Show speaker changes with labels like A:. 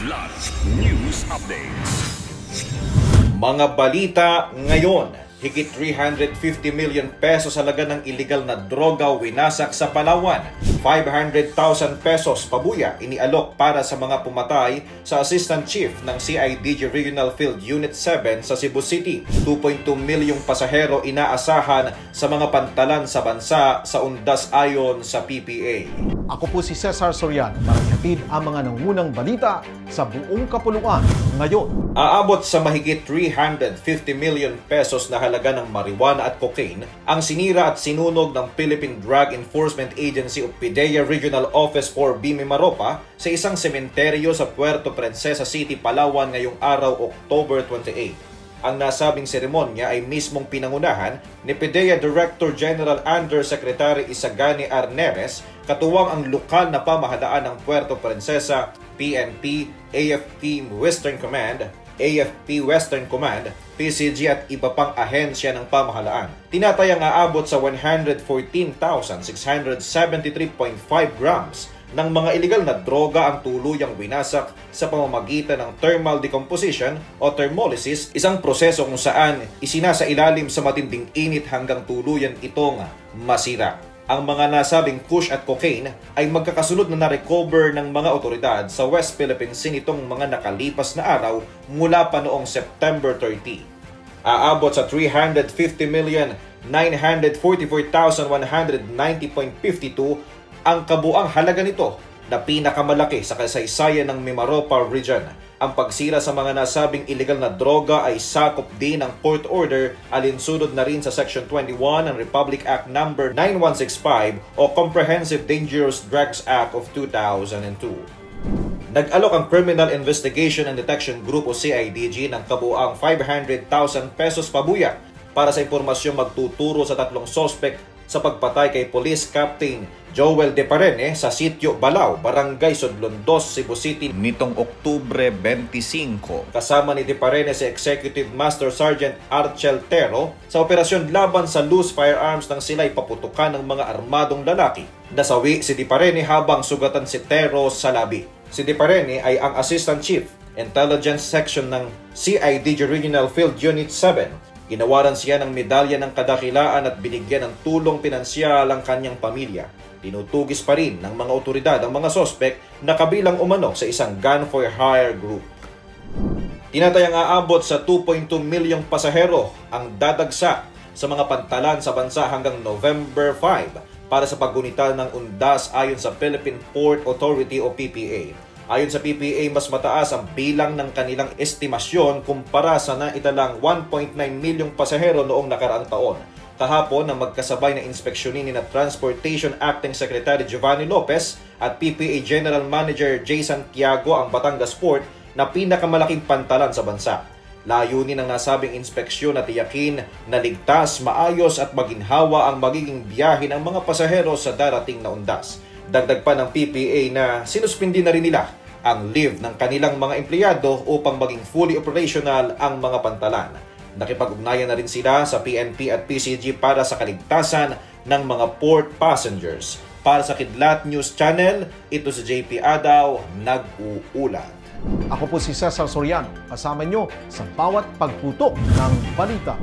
A: Kidlat News Updates.
B: Mga balita ngayon, higit 350 million pesos halaga ng iligal na droga winasak sa Palawan. 500,000 pesos pabuya inialok para sa mga pumatay sa Assistant Chief ng CIDG Regional Field Unit 7 sa Cebu City. 2.2 milyong pasahero inaasahan sa mga pantalan sa bansa sa undas ayon sa PPA.
C: Ako po si Cesar Sorian para ihatid ang mga nangunang balita sa buong kapuluan ngayon.
B: Aabot sa mahigit 350 million pesos na halaga ng marijuana at cocaine ang sinira at sinunog ng Philippine Drug Enforcement Agency o PDEA Regional Office for Bimi Maropa sa isang sementeryo sa Puerto Princesa City, Palawan ngayong araw October 28. Ang nasabing seremonya ay mismong pinangunahan ni PDEA Director General Undersecretary Isagani Arneres, katuwang ang lokal na pamahalaan ng Puerto Princesa, PNP, AFP Western Command, PCG at iba pang ahensya ng pamahalaan. Tinatayang aabot sa 114,673.5 grams ng mga iligal na droga ang tuluyang winasak sa pamamagitan ng thermal decomposition o thermolysis, isang proseso kung saan isinasailalim sa matinding init hanggang tuluyan itong masira. Ang mga nasabing kush at cocaine ay magkakasunod na na-recover ng mga otoridad sa West Philippine Sea nitong mga nakalipas na araw mula pa noong September 30. Aabot sa 350,944,190.52 ang kabuang halaga nito na pinakamalaki sa kasaysayan ng Mimaropa Region. Ang pagsira sa mga nasabing illegal na droga ay sakop din ng court order alinsunod na rin sa Section 21 ng Republic Act No. 9165 o Comprehensive Dangerous Drugs Act of 2002. Nag-alok ang Criminal Investigation and Detection Group o CIDG ng kabuang 500,000 pesos pabuya para sa impormasyong magtuturo sa tatlong sospek sa pagpatay kay Police Captain Joel De Parene sa Sitio Balao, Barangay Sodlon 2, Cebu City nitong Oktubre 25. Kasama ni De Parene si Executive Master Sergeant Archel Tero sa operasyon laban sa loose firearms nang sila'y paputukan ng mga armadong lalaki. Nasawi si De Parene habang sugatan si Tero sa labi. Si De Parene ay ang Assistant Chief, Intelligence Section ng CIDG Regional Field Unit 7. Ginawaran siya ng medalya ng kadakilaan at binigyan ng tulong pinansyal ang kanyang pamilya. Tinutugis pa rin ng mga otoridad ang mga sospek na kabilang umano sa isang gun for hire group. Tinatayang aabot sa 2.2 milyong pasahero ang dadagsa sa mga pantalan sa bansa hanggang November 5 para sa paggunita ng undas ayon sa Philippine Port Authority o PPA. Ayon sa PPA, mas mataas ang bilang ng kanilang estimasyon kumpara sa naitalang 1.9 milyong pasahero noong nakaraang taon. Kahapon na magkasabay na inspeksyonin ni Transportation Acting Secretary Giovanni Lopez at PPA General Manager J. Santiago ang Batangas Port na pinakamalaking pantalan sa bansa. Layunin ng nasabing inspeksyon na tiyakin na ligtas, maayos at maginhawa ang magiging biyahe ng mga pasahero sa darating na undas. Dagdag pa ng PPA na sinuspindi na rin nila ang leave ng kanilang mga empleyado upang maging fully operational ang mga pantalan. Nakipag-ugnayan na rin sila sa PNP at PCG para sa kaligtasan ng mga port passengers. Para sa Kidlat News Channel, ito si JP Adaw, nag-uulat.
C: Ako po si Cesar Sorian, kasama nyo sa bawat pagputok ng balita.